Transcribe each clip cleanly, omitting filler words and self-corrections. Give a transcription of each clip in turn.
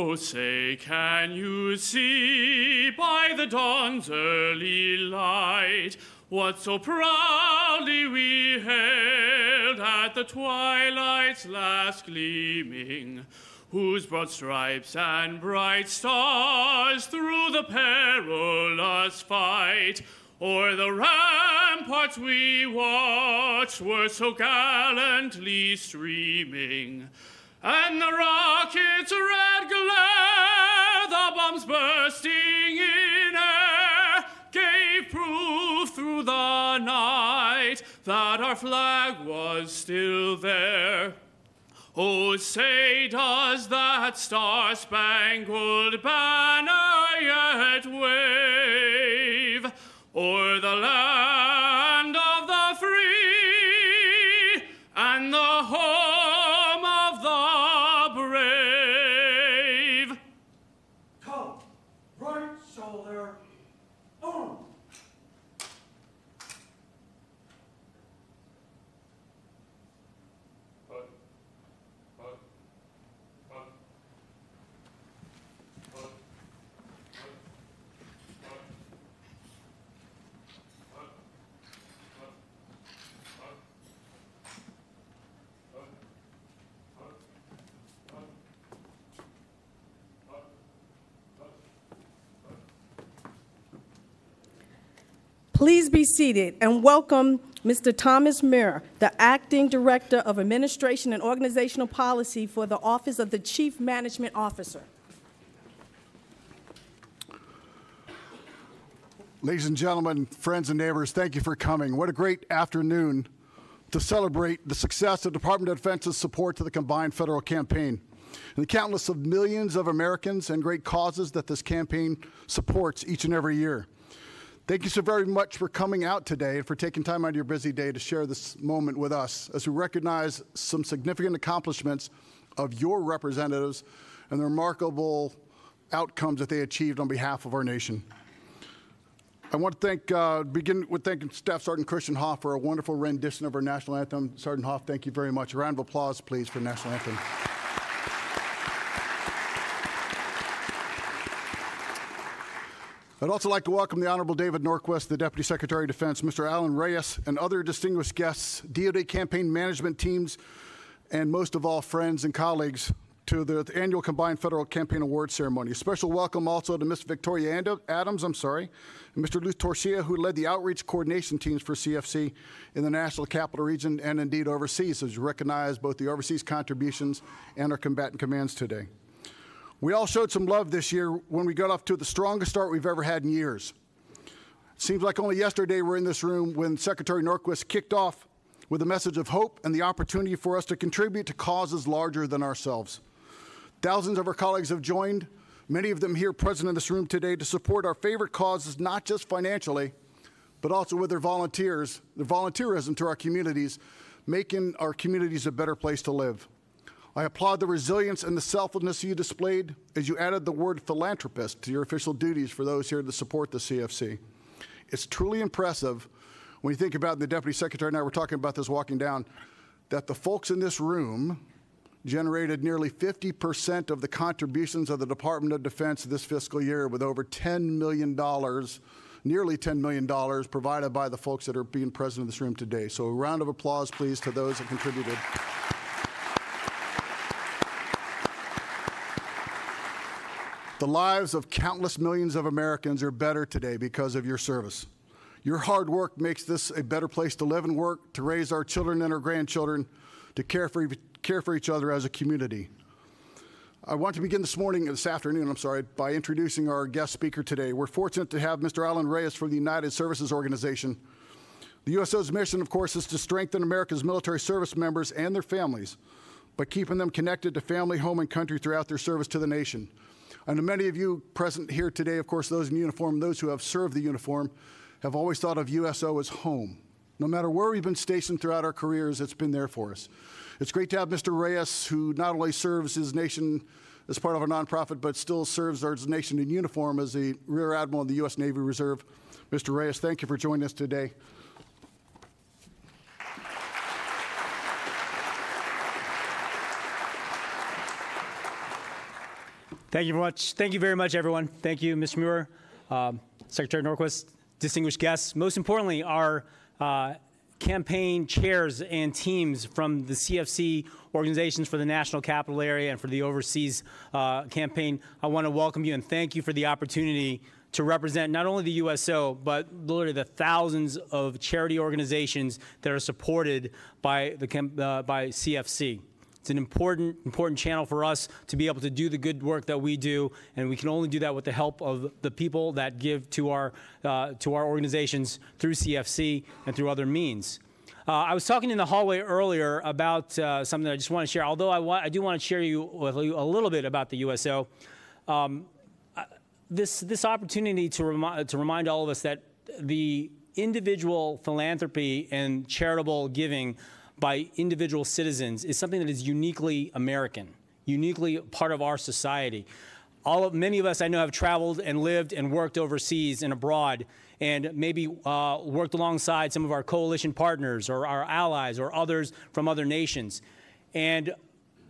Oh, say, can you see by the dawn's early light what so proudly we hailed at the twilight's last gleaming, whose broad stripes and bright stars through the perilous fight o'er the ramparts we watched were so gallantly streaming, and the rocket's red glare, the bombs bursting in air, gave proof through the night that our flag was still there. Oh, say, does that star-spangled banner yet wave o'er the land of the free and the home of the brave? Come, right shoulder, on. Please be seated and welcome Mr. Thomas Muir, the Acting Director of Administration and Organizational Policy for the Office of the Chief Management Officer. Ladies and gentlemen, friends and neighbors, thank you for coming. What a great afternoon to celebrate the success of the Department of Defense's support to the combined federal campaign and the countless of millions of Americans and great causes that this campaign supports each and every year. Thank you so very much for coming out today and for taking time out of your busy day to share this moment with us as we recognize some significant accomplishments of your representatives and the remarkable outcomes that they achieved on behalf of our nation. I want to begin with thanking Staff Sergeant Christian Hoff for a wonderful rendition of our national anthem. Sergeant Hoff, thank you very much. A round of applause, please, for the national anthem. I'd also like to welcome the Honorable David Norquist, the Deputy Secretary of Defense, Mr. Alan Reyes, and other distinguished guests, DoD campaign management teams, and most of all, friends and colleagues to the annual Combined Federal Campaign Awards ceremony. A special welcome also to Ms. Victoria Adams, and Mr. Luz Torcia, who led the outreach coordination teams for CFC in the National Capital Region and indeed overseas, as we recognize both the overseas contributions and our combatant commands today. We all showed some love this year when we got off to the strongest start we've ever had in years. It seems like only yesterday we're in this room when Secretary Norquist kicked off with a message of hope and the opportunity for us to contribute to causes larger than ourselves. Thousands of our colleagues have joined, many of them here present in this room today, to support our favorite causes, not just financially, but also with their volunteerism to our communities, making our communities a better place to live. I applaud the resilience and the selflessness you displayed as you added the word philanthropist to your official duties for those here to support the CFC. It's truly impressive when you think about, and the Deputy Secretary and I were talking about this walking down, that the folks in this room generated nearly 50% of the contributions of the Department of Defense this fiscal year, with over $10 million, nearly $10 million provided by the folks that are being present in this room today. So a round of applause, please, to those that contributed. The lives of countless millions of Americans are better today because of your service. Your hard work makes this a better place to live and work, to raise our children and our grandchildren, to care for each other as a community. I want to begin this afternoon, by introducing our guest speaker today. We're fortunate to have Mr. Alan Reyes from the United Services Organization. The USO's mission, of course, is to strengthen America's military service members and their families by keeping them connected to family, home, and country throughout their service to the nation. I know many of you present here today, of course, those in uniform, those who have served the uniform, have always thought of USO as home. No matter where we've been stationed throughout our careers, it's been there for us. It's great to have Mr. Reyes, who not only serves his nation as part of a nonprofit, but still serves our nation in uniform as the Rear Admiral in the U.S. Navy Reserve. Mr. Reyes, thank you for joining us today. Thank you very much. Thank you very much, everyone. Thank you, Mr. Muir, Secretary Norquist, distinguished guests. Most importantly, our campaign chairs and teams from the CFC organizations for the National Capital Area and for the overseas campaign. I want to welcome you and thank you for the opportunity to represent not only the USO, but literally the thousands of charity organizations that are supported by by CFC. It's an important channel for us to be able to do the good work that we do, and we can only do that with the help of the people that give to our organizations through CFC and through other means. I was talking in the hallway earlier about something that I just want to share. Although I do want to share with you a little bit about the USO. This opportunity to remind all of us that the individual philanthropy and charitable giving by individual citizens is something that is uniquely American, uniquely part of our society. Many of us I know have traveled and lived and worked overseas and abroad, and maybe worked alongside some of our coalition partners or our allies or others from other nations. And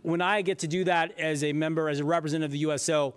when I get to do that as a member, as a representative of the USO,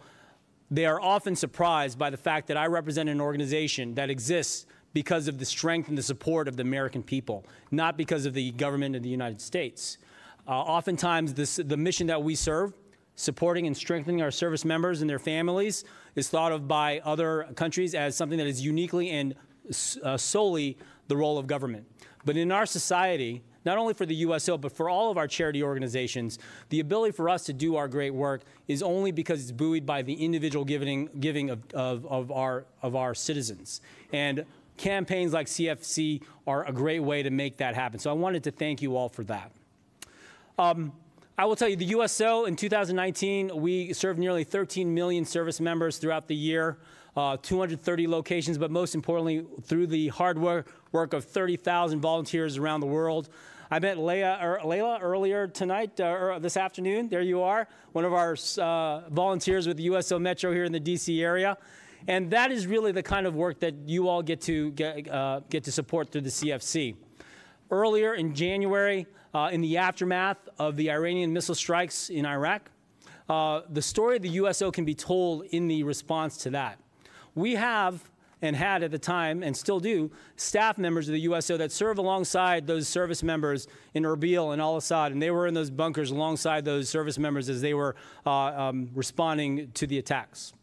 they are often surprised by the fact that I represent an organization that exists because of the strength and the support of the American people, not because of the government of the United States. Oftentimes, the mission that we serve, supporting and strengthening our service members and their families, is thought of by other countries as something that is uniquely and solely the role of government. But in our society, not only for the USO, but for all of our charity organizations, the ability for us to do our great work is only because it's buoyed by the individual giving of our citizens. And campaigns like CFC are a great way to make that happen. So I wanted to thank you all for that. I will tell you, the USO in 2019, we served nearly 13 million service members throughout the year, 230 locations, but most importantly, through the hard work of 30,000 volunteers around the world. I met Layla earlier tonight, this afternoon. There you are, one of our volunteers with the USO Metro here in the DC area. And that is really the kind of work that you all get to support through the CFC. Earlier in January, in the aftermath of the Iranian missile strikes in Iraq, the story of the USO can be told in the response to that. We have, and had at the time, and still do, staff members of the USO that serve alongside those service members in Erbil and Al-Assad, and they were in those bunkers alongside those service members as they were responding to the attacks.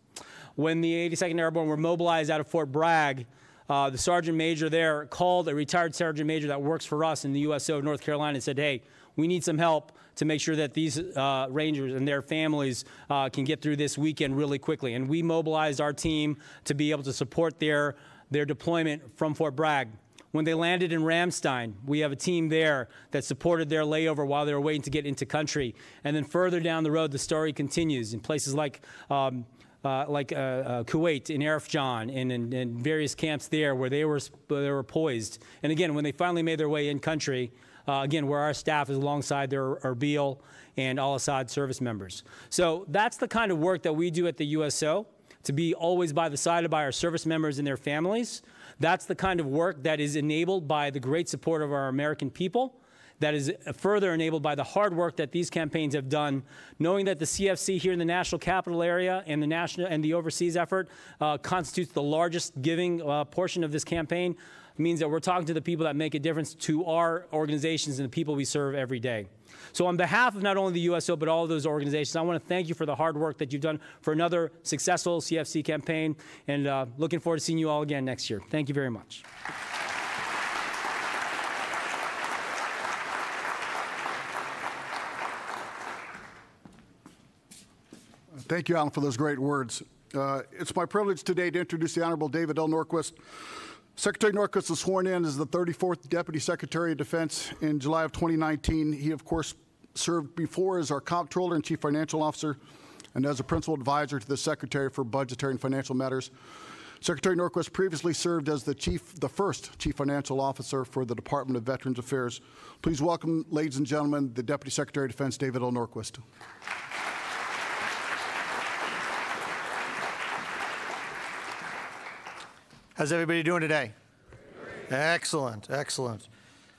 When the 82nd Airborne were mobilized out of Fort Bragg, the sergeant major there called a retired sergeant major that works for us in the USO of North Carolina and said, hey, we need some help to make sure that these Rangers and their families can get through this weekend really quickly. And we mobilized our team to be able to support their deployment from Fort Bragg. When they landed in Ramstein, we have a team there that supported their layover while they were waiting to get into country. And then further down the road, the story continues in places like Kuwait, in Arifjan, and in various camps there where they were poised. And again, when they finally made their way in country, again, where our staff is alongside their Erbil and Al-Assad service members. So that's the kind of work that we do at the USO, to be always by the side of our service members and their families. That's the kind of work that is enabled by the great support of our American people, that is further enabled by the hard work that these campaigns have done, knowing that the CFC here in the National Capital Area and the national and the overseas effort constitutes the largest giving portion of this campaign, means that we're talking to the people that make a difference to our organizations and the people we serve every day. So on behalf of not only the USO, but all of those organizations, I want to thank you for the hard work that you've done for another successful CFC campaign, and looking forward to seeing you all again next year. Thank you very much. Thank you, Alan, for those great words. It's my privilege today to introduce the Honorable David L. Norquist. Secretary Norquist was sworn in as the 34th Deputy Secretary of Defense in July of 2019. He, of course, served before as our Comptroller and Chief Financial Officer and as a Principal Advisor to the Secretary for Budgetary and Financial Matters. Secretary Norquist previously served as the first Chief Financial Officer for the Department of Veterans Affairs. Please welcome, ladies and gentlemen, the Deputy Secretary of Defense, David L. Norquist. How's everybody doing today? Great. Excellent, excellent.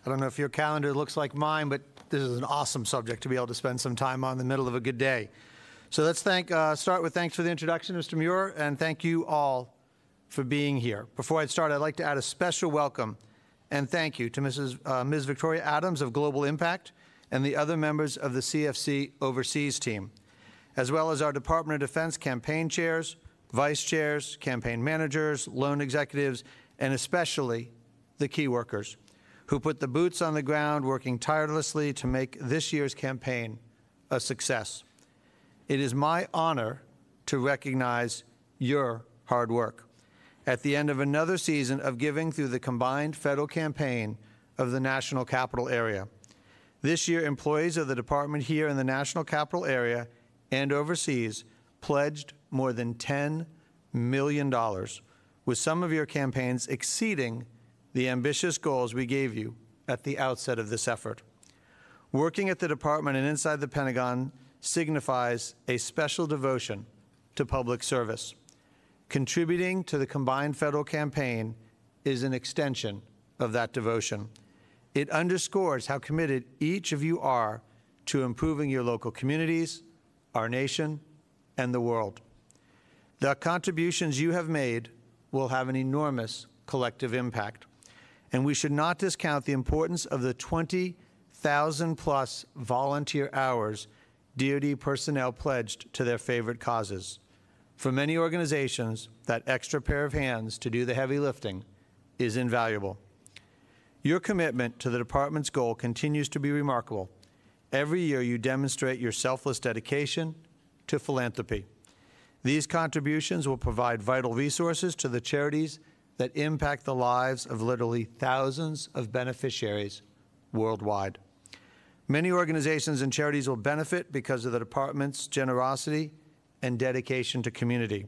I don't know if your calendar looks like mine, but this is an awesome subject to be able to spend some time on in the middle of a good day. So let's start with thanks for the introduction, Mr. Muir, and thank you all for being here. Before I start, I'd like to add a special welcome and thank you to Ms. Victoria Adams of Global Impact and the other members of the CFC Overseas team, as well as our Department of Defense campaign chairs, vice chairs, campaign managers, loan executives, and especially the key workers who put the boots on the ground working tirelessly to make this year's campaign a success. It is my honor to recognize your hard work at the end of another season of giving through the combined federal campaign of the National Capital Area. This year, employees of the department here in the National Capital Area and overseas pledged more than $10 million, with some of your campaigns exceeding the ambitious goals we gave you at the outset of this effort. Working at the department and inside the Pentagon signifies a special devotion to public service. Contributing to the combined federal campaign is an extension of that devotion. It underscores how committed each of you are to improving your local communities, our nation, and the world. The contributions you have made will have an enormous collective impact, and we should not discount the importance of the 20,000+ volunteer hours DoD personnel pledged to their favorite causes. For many organizations, that extra pair of hands to do the heavy lifting is invaluable. Your commitment to the department's goal continues to be remarkable. Every year you demonstrate your selfless dedication to philanthropy. These contributions will provide vital resources to the charities that impact the lives of literally thousands of beneficiaries worldwide. Many organizations and charities will benefit because of the department's generosity and dedication to community.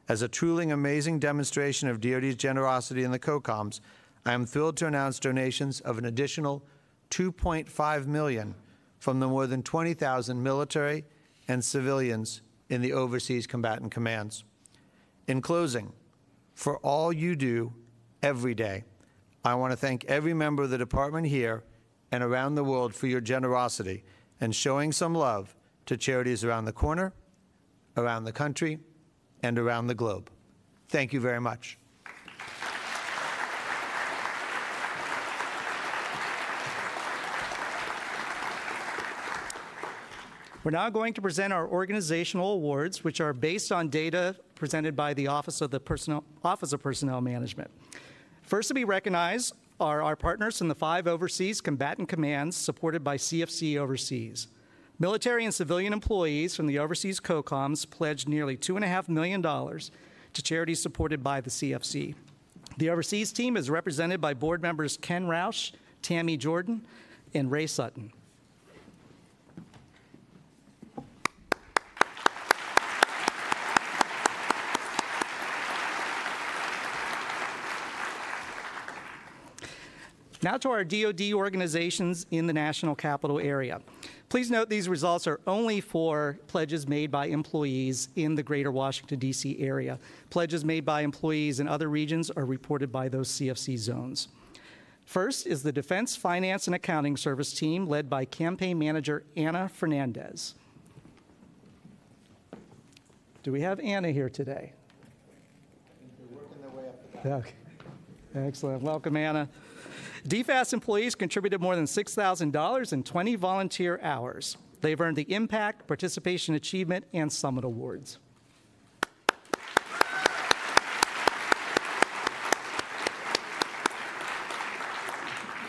As a truly amazing demonstration of DoD's generosity in the COCOMs, I am thrilled to announce donations of an additional $2.5 million from the more than 20,000 military and civilians in the overseas combatant commands. In closing, for all you do every day, I want to thank every member of the department here and around the world for your generosity and showing some love to charities around the corner, around the country, and around the globe. Thank you very much. We're now going to present our organizational awards, which are based on data presented by the Office of Personnel Management. First to be recognized are our partners in the 5 overseas combatant commands supported by CFC Overseas. Military and civilian employees from the overseas COCOMs pledged nearly $2.5 million to charities supported by the CFC. The overseas team is represented by board members Ken Roush, Tammy Jordan, and Ray Sutton. Now to our DoD organizations in the National Capital Area. Please note these results are only for pledges made by employees in the greater Washington, D.C. area. Pledges made by employees in other regions are reported by those CFC zones. First is the Defense Finance and Accounting Service team led by campaign manager Anna Fernandez. Do we have Anna here today? They're working their way up the back. Okay. Excellent. Welcome, Anna. DFAS employees contributed more than $6,000 in 20 volunteer hours. They've earned the Impact, Participation Achievement, and Summit Awards.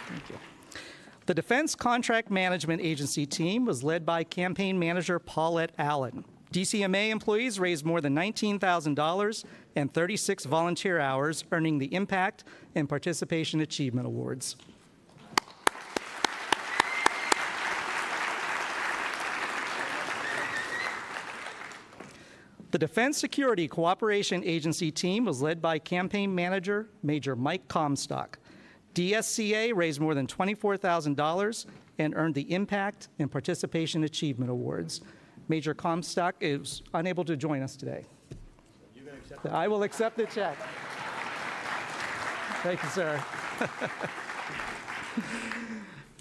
Thank you. The Defense Contract Management Agency team was led by campaign manager Paulette Allen. DCMA employees raised more than $19,000 and 36 volunteer hours, earning the Impact and Participation Achievement Awards. The Defense Security Cooperation Agency team was led by campaign manager Major Mike Comstock. DSCA raised more than $24,000 and earned the Impact and Participation Achievement Awards. Major Comstock is unable to join us today. You gonna accept I will accept the check. Thank you, sir.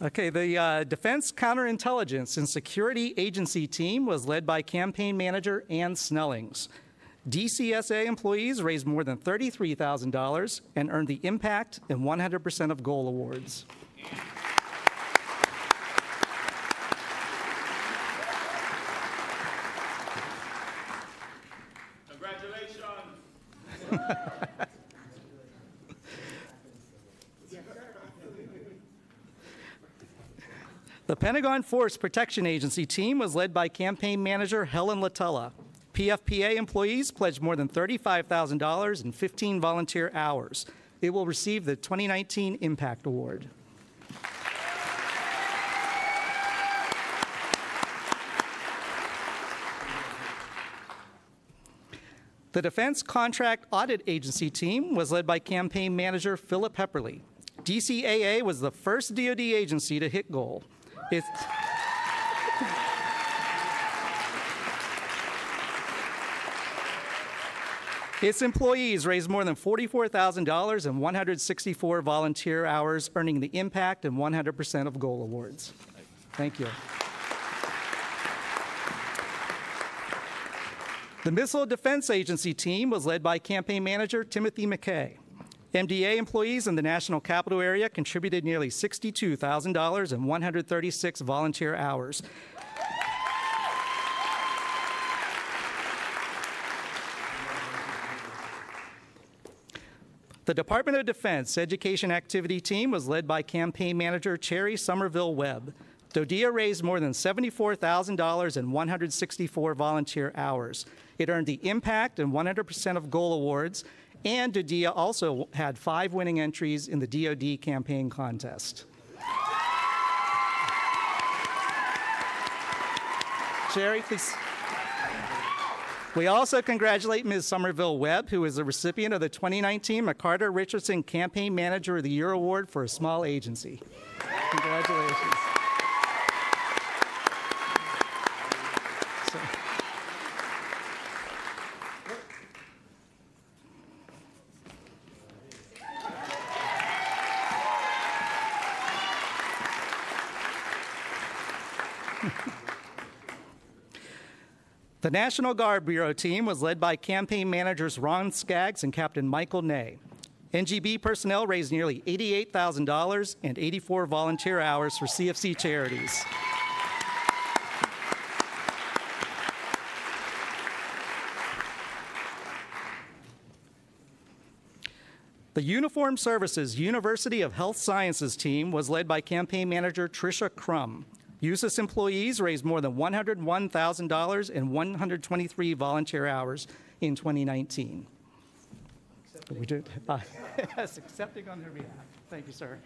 Okay, the Defense Counterintelligence and Security Agency team was led by campaign manager Ann Snellings. DCSA employees raised more than $33,000 and earned the Impact and 100% of Goal awards. Congratulations. The Pentagon Force Protection Agency team was led by campaign manager Helen Latella. PFPA employees pledged more than $35,000 in 15 volunteer hours. It will receive the 2019 Impact Award. The Defense Contract Audit Agency team was led by campaign manager Philip Hepperly. DCAA was the first DoD agency to hit goal. Its employees raised more than $44,000 and 164 volunteer hours, earning the Impact and 100% of Goal awards. Thank you. The Missile Defense Agency team was led by campaign manager Timothy McKay. MDA employees in the National Capital Area contributed nearly $62,000 and 136 volunteer hours. The Department of Defense Education Activity Team was led by campaign manager Cherry Somerville Webb. DoDEA raised more than $74,000 and 164 volunteer hours. It earned the Impact and 100% of Goal awards, and DoDEA also had 5 winning entries in the DoD campaign contest. Cherry, please. We also congratulate Ms. Somerville Webb, who is the recipient of the 2019 McCarter Richardson Campaign Manager of the Year Award for a small agency. Congratulations. The National Guard Bureau team was led by campaign managers Ron Skaggs and Captain Michael Ney. NGB personnel raised nearly $88,000 and 84 volunteer hours for CFC charities. The Uniformed Services University of Health Sciences team was led by campaign manager Tricia Crum. USIS employees raised more than $101,000 and 123 volunteer hours in 2019. We did. Yes, accepting on their behalf. Thank you, sir.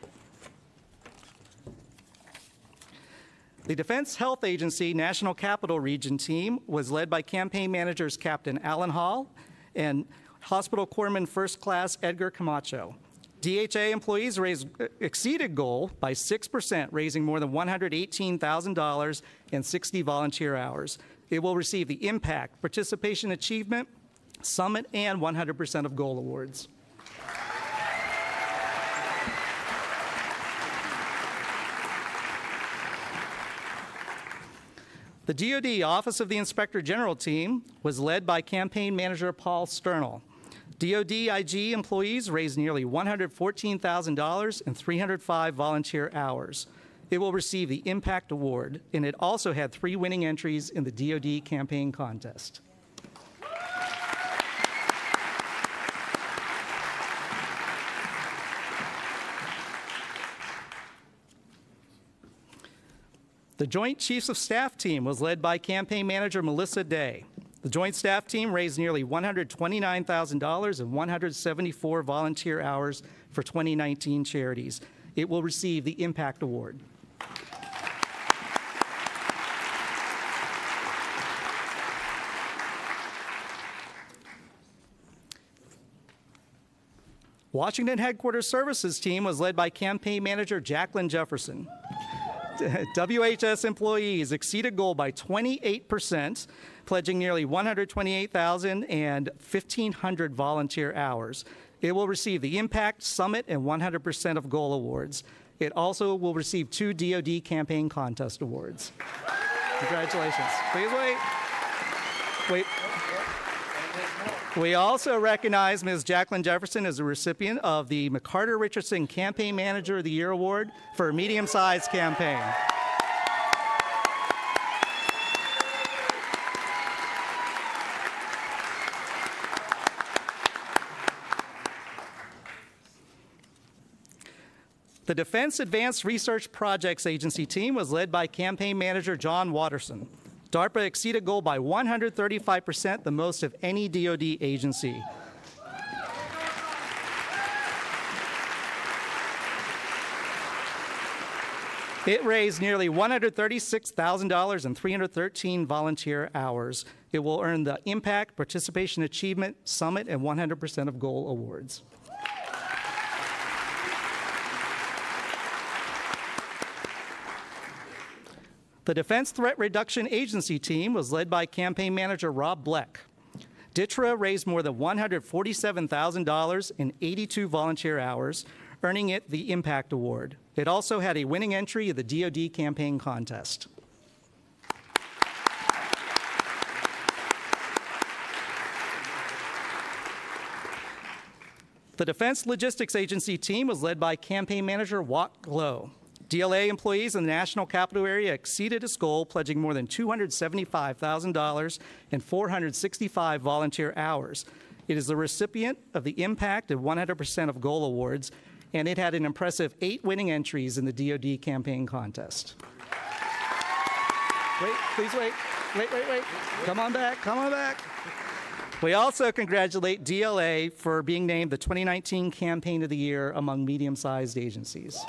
The Defense Health Agency National Capital Region team was led by campaign managers Captain Alan Hall and Hospital Corpsman First Class Edgar Camacho. DHA employees exceeded goal by 6%, raising more than $118,000 and 60 volunteer hours. It will receive the Impact, Participation Achievement, Summit, and 100% of Goal awards. The DoD Office of the Inspector General team was led by campaign manager Paul Sternal. DoD IG employees raised nearly $114,000 and 305 volunteer hours. It will receive the Impact Award, and it also had 3 winning entries in the DoD campaign contest. The Joint Chiefs of Staff team was led by campaign manager Melissa Day. The Joint Staff team raised nearly $129,000 and 174 volunteer hours for 2019 charities. It will receive the Impact Award. Washington Headquarters Services team was led by campaign manager Jacqueline Jefferson. WHS employees exceeded goal by 28%, pledging nearly $128,000 and 1,500 volunteer hours. It will receive the Impact, Summit, and 100% of Goal awards. It also will receive 2 DoD Campaign Contest Awards. Congratulations. Please wait. Wait. We also recognize Ms. Jacqueline Jefferson as the recipient of the McCarter Richardson Campaign Manager of the Year Award for a medium-sized campaign. The Defense Advanced Research Projects Agency team was led by Campaign Manager John Watterson. DARPA exceeded goal by 135%, the most of any DoD agency. It raised nearly $136,000 and 313 volunteer hours. It will earn the Impact, Participation Achievement, Summit, and 100% of Goal awards. The Defense Threat Reduction Agency team was led by Campaign Manager Rob Bleck. DTRA raised more than $147,000 in 82 volunteer hours, earning it the Impact Award. It also had a winning entry in the DoD Campaign Contest. The Defense Logistics Agency team was led by Campaign Manager Watt Glow. DLA employees in the National Capital Area exceeded its goal, pledging more than $275,000 and 465 volunteer hours. It is the recipient of the Impact and 100% of Goal awards, and it had an impressive 8 winning entries in the DoD Campaign Contest. Wait, please wait. Wait. Come on back, come on back. We also congratulate DLA for being named the 2019 Campaign of the Year among medium-sized agencies.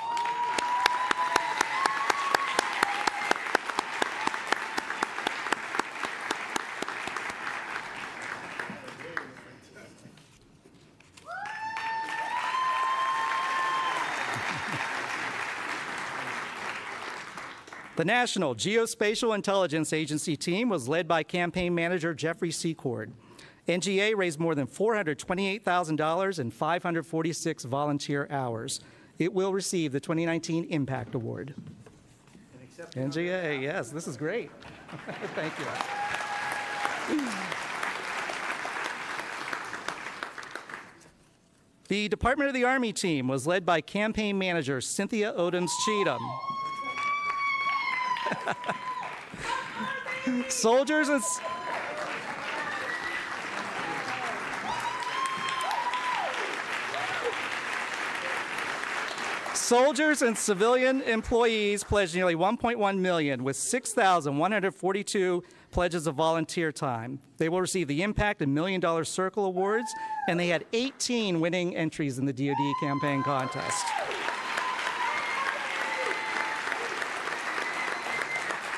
The National Geospatial Intelligence Agency team was led by Campaign Manager Jeffrey Secord. NGA raised more than $428,000 and 546 volunteer hours. It will receive the 2019 Impact Award. NGA, yes, this is great. Thank you. The Department of the Army team was led by Campaign Manager Cynthia Odoms Cheatham. Soldiers and civilian employees pledged nearly $1.1 million with 6,142 pledges of volunteer time. They will receive the Impact and $1 Million Circle Awards, and they had 18 winning entries in the DoD Campaign Contest.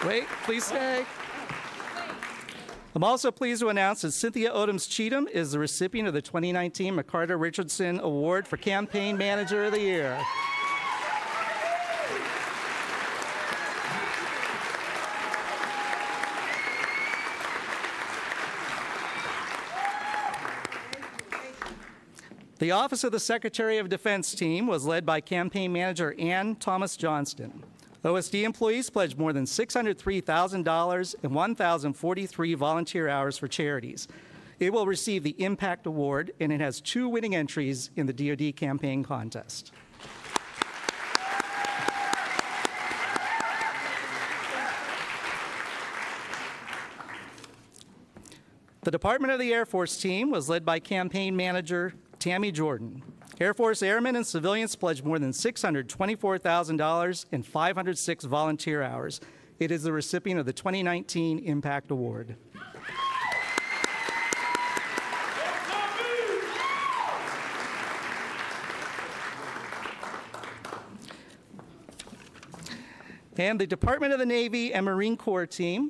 Wait, please stay. I'm also pleased to announce that Cynthia Odoms Cheatham is the recipient of the 2019 McCarter Richardson Award for Campaign Manager of the Year. The Office of the Secretary of Defense team was led by Campaign Manager Ann Thomas Johnston. OSD employees pledged more than $603,000 and 1,043 volunteer hours for charities. It will receive the Impact Award, and it has 2 winning entries in the DoD Campaign Contest. The Department of the Air Force team was led by Campaign Manager Tammy Jordan. Air Force airmen and civilians pledged more than $624,000 and 506 volunteer hours. It is the recipient of the 2019 Impact Award. And the Department of the Navy and Marine Corps team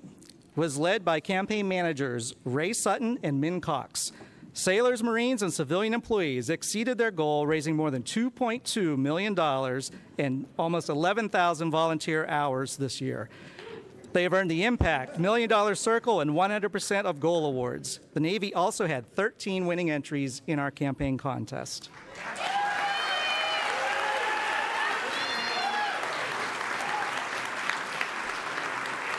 was led by campaign managers Ray Sutton and Min Cox. Sailors, Marines, and civilian employees exceeded their goal, raising more than $2.2 million and almost 11,000 volunteer hours this year. They have earned the Impact, $1 Million Circle, and 100% of Goal awards. The Navy also had 13 winning entries in our campaign contest.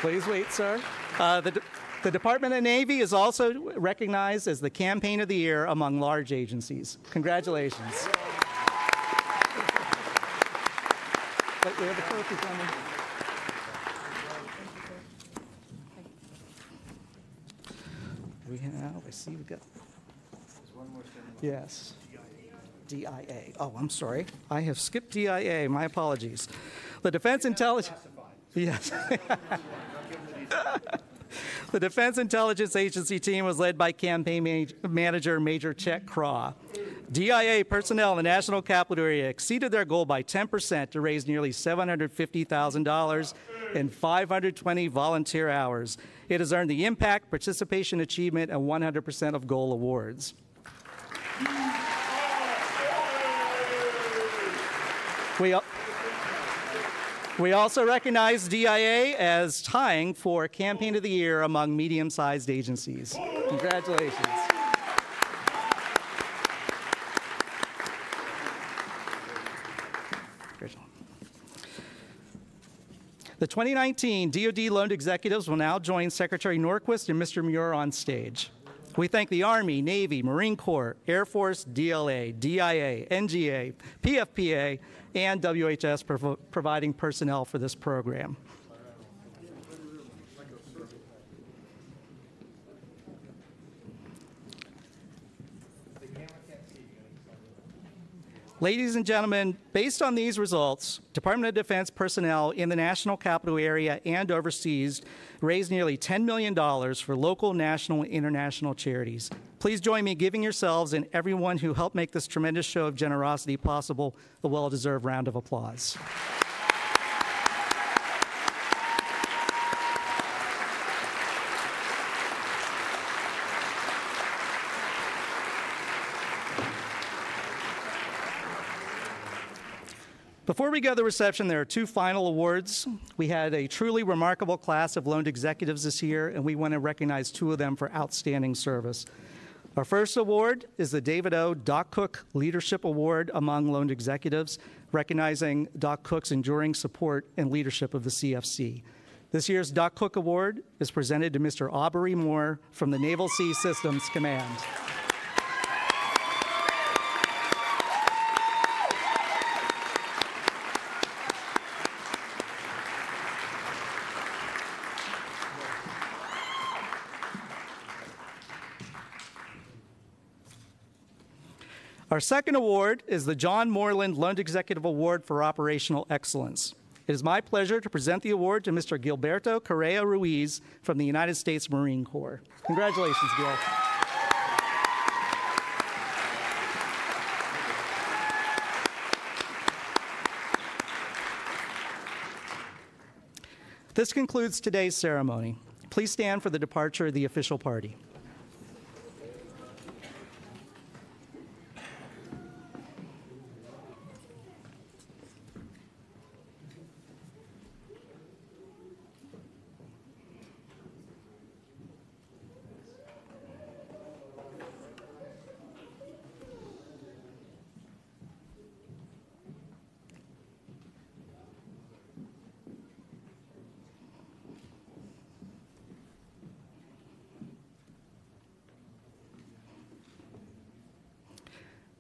Please wait, sir. The Department of Navy is also recognized as the Campaign of the Year among large agencies. Congratulations. Wait, we have a trophy coming. We have, I see we got. Yes. DIA. Oh, I'm sorry. I have skipped DIA. My apologies. The Defense Intelligence. Yes. The Defense Intelligence Agency team was led by campaign manager Major Chet Craw. DIA personnel in the National Capital Area exceeded their goal by 10% to raise nearly $750,000 in 520 volunteer hours. It has earned the Impact, Participation Achievement, and 100% of Goal awards. We also recognize DIA as tying for Campaign of the Year among medium-sized agencies. Congratulations. The 2019 DoD loaned executives will now join Secretary Norquist and Mr. Muir on stage. We thank the Army, Navy, Marine Corps, Air Force, DLA, DIA, NGA, PFPA, and WHS for providing personnel for this program. Ladies and gentlemen, based on these results, Department of Defense personnel in the National Capital Area and overseas raised nearly $10 million for local, national, and international charities. Please join me in giving yourselves and everyone who helped make this tremendous show of generosity possible a well-deserved round of applause. Before we go to the reception, there are two final awards. We had a truly remarkable class of loaned executives this year, and we want to recognize two of them for outstanding service. Our first award is the David O. Doc Cook Leadership Award among loaned executives, recognizing Doc Cook's enduring support and leadership of the CFC. This year's Doc Cook Award is presented to Mr. Aubrey Moore from the Naval Sea Systems Command. Our second award is the John Moreland Loaned Executive Award for Operational Excellence. It is my pleasure to present the award to Mr. Gilberto Correa Ruiz from the United States Marine Corps. Congratulations, Gil. This concludes today's ceremony. Please stand for the departure of the official party.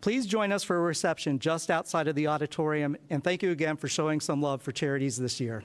Please join us for a reception just outside of the auditorium, and thank you again for showing some love for charities this year.